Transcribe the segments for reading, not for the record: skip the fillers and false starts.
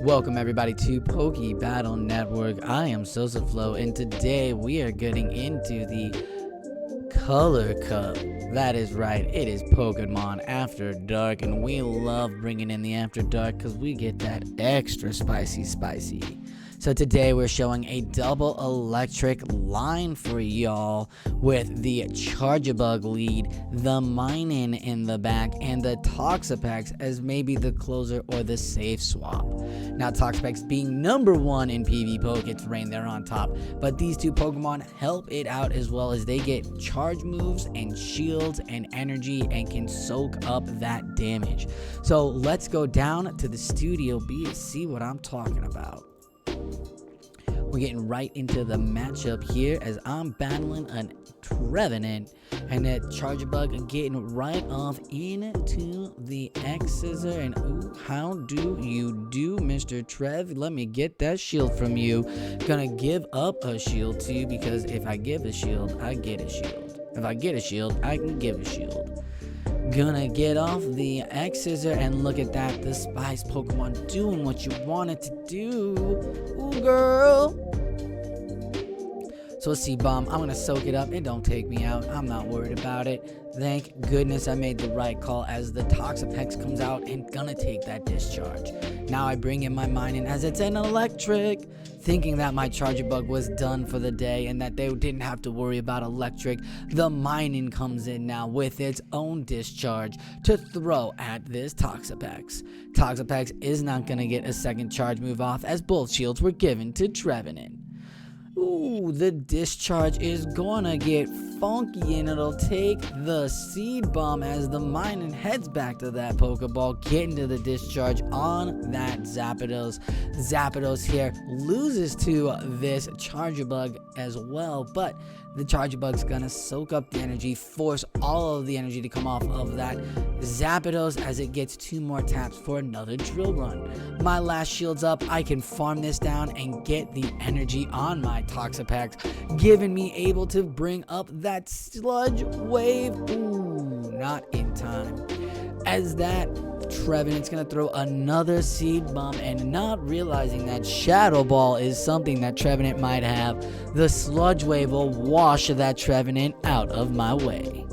Welcome everybody to Poke Battle Network. I am SosaFlow, and today we are getting into the Color Cup. That is right, it is Pokemon After Dark, and we love bringing in the After Dark because we get that extra spicy. So today we're showing a double electric line for y'all with the Charjabug lead, the Minun in the back, and the Toxapex as maybe the closer or the safe swap. Now Toxapex being number one in PvPoke, it's Rain there on top, but these two Pokemon help it out as well as they get charge moves and shields and energy and can soak up that damage. So let's go down to the Studio B to see what I'm talking about. We're getting right into the matchup here as I'm battling a Trevenant and that Charjabug getting right off into the X-Scissor. And ooh, how do you do, Mr. Trev? Let me get that shield from you. Gonna give up a shield to you because if I give a shield, I get a shield. If I get a shield, I can give a shield. Gonna get off the X-Scissor and look at that, the Spice Pokemon doing what you want it to do. Ooh, girl. So let's see, Bomb. I'm gonna soak it up. It don't take me out. I'm not worried about it. Thank goodness I made the right call as the Toxapex comes out and gonna take that discharge. Now I bring in my Minun as it's an electric, thinking that my Charjabug was done for the day and that they didn't have to worry about electric. The Minun comes in now with its own discharge to throw at this Toxapex. Toxapex is not gonna get a second charge move off as both shields were given to Trevenant. Ooh, the discharge is gonna get funky and it'll take the Seed Bomb as the Minun heads back to that Pokeball, getting to the discharge on that Zapdos. Zapdos here loses to this Charjabug as well, but the Charjabug's gonna soak up the energy, force all of the energy to come off of that Zapdos as it gets 2 more taps for another drill run. My last shield's up. I can farm this down and get the energy on my Toxapex, giving me able to bring up that Sludge Wave. Ooh, not in time. As that Trevenant's gonna throw another Seed Bomb and not realizing that Shadow Ball is something that Trevenant might have, the Sludge Wave will wash that Trevenant out of my way.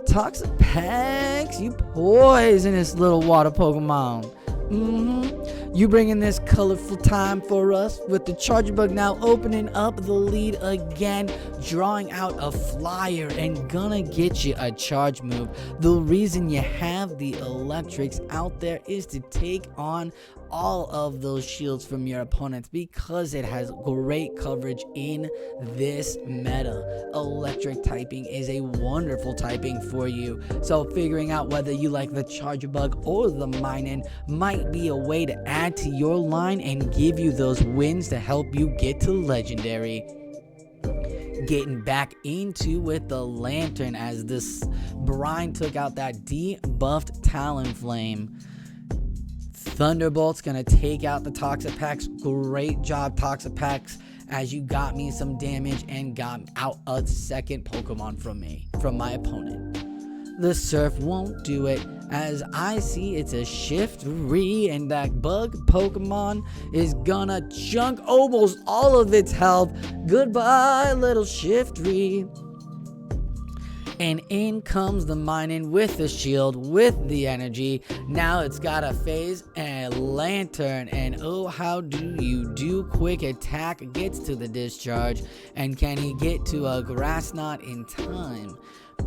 Toxapex, you poisonous little water Pokemon. You bringing this colorful time for us with the Charjabug now opening up the lead again, drawing out a flyer and gonna get you a charge move. The reason you have the electrics out there is to take on all of those shields from your opponents because it has great coverage in this meta. Electric typing is a wonderful typing for you, so figuring out whether you like the Charjabug or the Minun might be a way to add to your line and give you those wins to help you get to legendary. Getting back into with the Lantern as this Brine took out that debuffed Talonflame. Thunderbolt's gonna take out the Toxapex. Great job, Toxapex, as you got me some damage and got out a second Pokemon from my opponent. The Surf won't do it as I see it's a Shiftry and that bug Pokemon is gonna chunk almost all of its health. Goodbye, little Shiftry. And in comes the Minun with the shield, with the energy. Now it's got a phase and Lantern. And oh, how do you do? Quick attack gets to the discharge. And can he get to a Grass Knot in time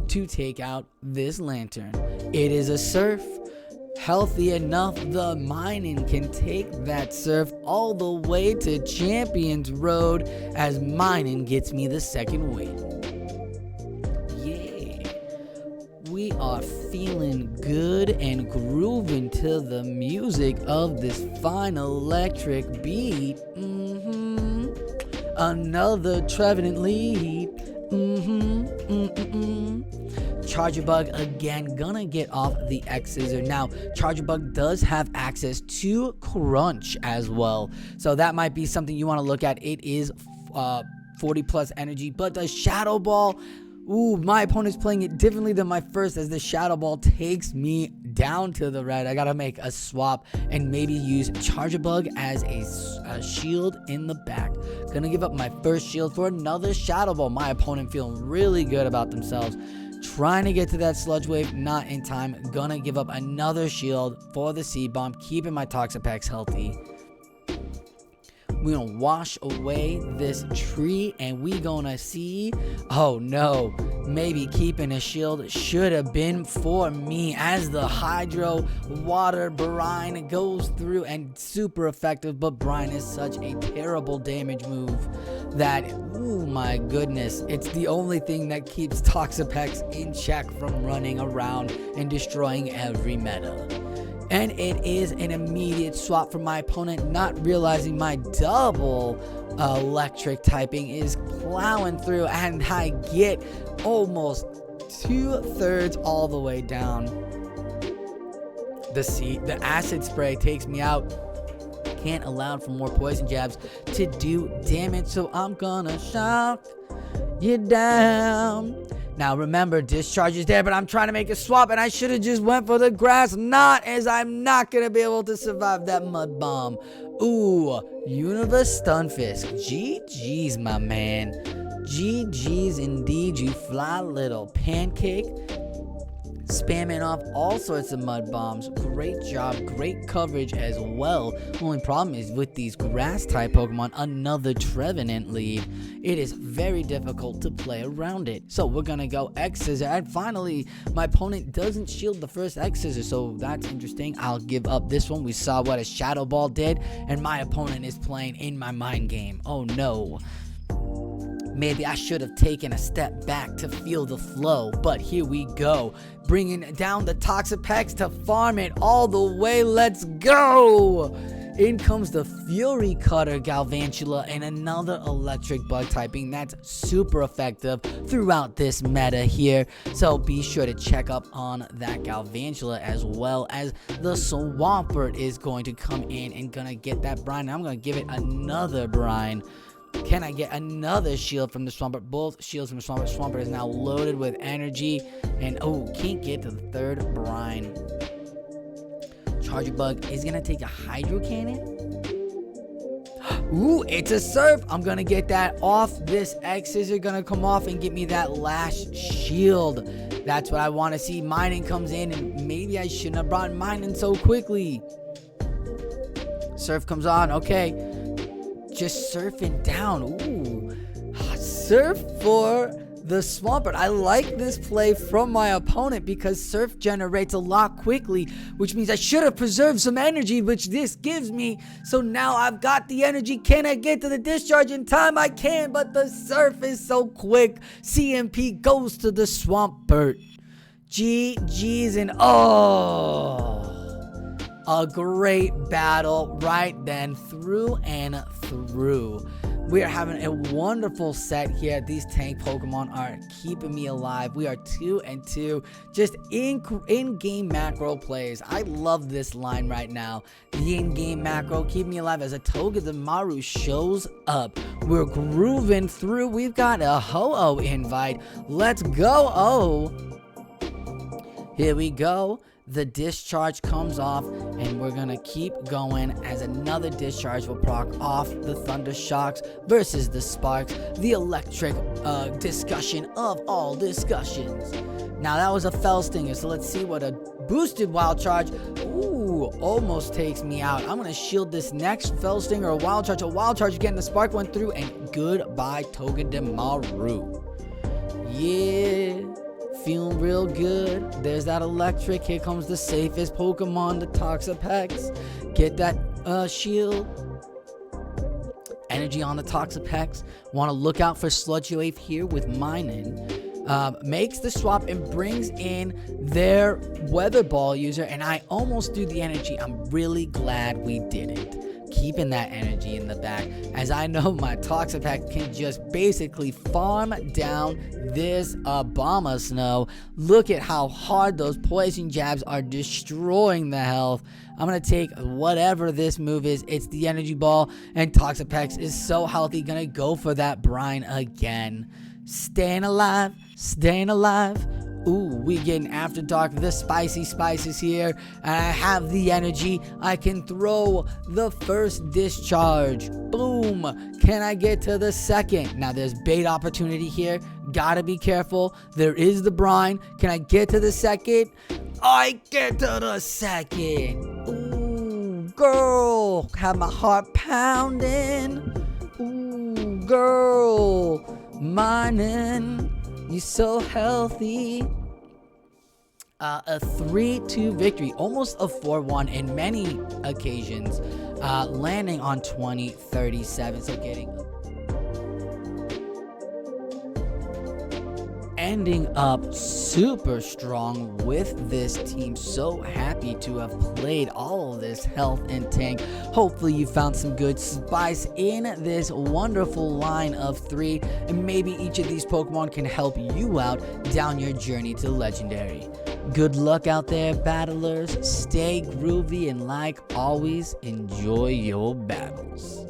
to take out this Lantern? It is a Surf. Healthy enough, the Minun can take that Surf all the way to Champions Road as Minun gets me the second win. We are feeling good and grooving to the music of this fine electric beat. Another Trevenant lead. Charjabug again gonna get off the X-Scissor. Now Charjabug does have access to Crunch as well, so that might be something you want to look at. It is 40 plus energy, but the Shadow Ball, ooh, my opponent's playing it differently than my first as the Shadow Ball takes me down to the red. I gotta make a swap and maybe use Charjabug as a shield in the back. Gonna give up my first shield for another Shadow Ball. My opponent feeling really good about themselves. Trying to get to that Sludge Wave, not in time. Gonna give up another shield for the Seed Bomb, keeping my Toxapex healthy. We're gonna wash away this tree and we gonna see, oh no, maybe keeping a shield should have been for me, as the Hydro Water Brine goes through and super effective, but Brine is such a terrible damage move that, oh my goodness, it's the only thing that keeps Toxapex in check from running around and destroying every meta. And it is an immediate swap from my opponent, not realizing my double electric typing is plowing through, and I get almost 2/3 all the way down. The acid spray takes me out. Can't allow for more poison jabs to do damage, so I'm gonna shock you down. Now remember, discharge is there, but I'm trying to make a swap, and I should have just went for the grass. Not, as I'm not going to be able to survive that mud bomb. Ooh, Universe Stunfisk. GG's, my man. GG's indeed, you fly little pancake. Spamming off all sorts of mud bombs. Great job, great coverage as well. Only problem is with these grass type Pokemon, another Trevenant lead. It is very difficult to play around it. So we're gonna go X Scissor, and finally my opponent doesn't shield the first X Scissor, so that's interesting. I'll give up this one. We saw what a Shadow Ball did, and my opponent is playing in my mind game. Oh no. Maybe I should have taken a step back to feel the flow, but here we go. Bringing down the Toxapex to farm it all the way. Let's go! In comes the Fury Cutter Galvantula and another electric bug typing that's super effective throughout this meta here. So be sure to check up on that Galvantula, as well as the Swampert is going to come in and gonna get that Brine. I'm gonna give it another Brine. Can I get another shield from the Swampert? Both shields from the Swampert. Swampert is now loaded with energy. And, oh, can't get to the third Brine. Charjabug is going to take a Hydro Cannon. Ooh, it's a Surf. I'm going to get that off. This X Scissor going to come off and get me that last shield. That's what I want to see. Minun comes in, and maybe I shouldn't have brought Minun so quickly. Surf comes on. Okay. Just surfing down. Ooh. Surf for the Swampert. I like this play from my opponent because Surf generates a lot quickly, which means I should have preserved some energy, which this gives me. So now I've got the energy. Can I get to the discharge in time? I can, but the Surf is so quick. CMP goes to the Swampert. GG's, and oh, a great battle right then, through and through. We are having a wonderful set here. These tank Pokemon are keeping me alive. We are 2-2, just in-game macro plays. I love this line right now. The in-game macro keep me alive as a Togedemaru shows up. We're grooving through. We've got a Ho-Oh invite. Let's go. Oh, here we go. The discharge comes off, and we're gonna keep going as another discharge will proc off the Thunder Shocks versus the Sparks, the electric discussion of all discussions. Now that was a Fell Stinger, so let's see what a boosted Wild Charge, ooh, almost takes me out. I'm gonna shield this next Fell Stinger or Wild Charge. A Wild Charge again, the Spark went through, and goodbye Togedemaru. Yeah. Feeling real good. There's that electric. Here comes the safest Pokemon, the Toxapex. Get that shield. Energy on the Toxapex. Want to look out for Sludge Wave here with Minun. Makes the swap and brings in their Weather Ball user, and I almost do the energy. I'm really glad we didn't. Keeping that energy in the back, as I know my Toxapex can just basically farm down this Abomasnow. Look at how hard those poison jabs are destroying the health. I'm gonna take whatever this move is. It's the energy ball, and Toxapex is so healthy, gonna go for that Brine again. Staying alive, staying alive. Ooh, we getting after dark. The spicy spice is here. And I have the energy. I can throw the first discharge. Boom. Can I get to the second? Now there's bait opportunity here. Gotta be careful. There is the brine. Can I get to the second? I get to the second. Ooh, girl. Have my heart pounding. Ooh, girl. Minun. You so healthy. A 3-2 victory, almost a 4-1 in many occasions, landing on 2037. So ending up super strong with this team. So happy to have played all of this health and tank. Hopefully you found some good spice in this wonderful line of 3, and maybe each of these Pokemon can help you out down your journey to legendary. Good luck out there, battlers. Stay groovy, and like always, enjoy your battles.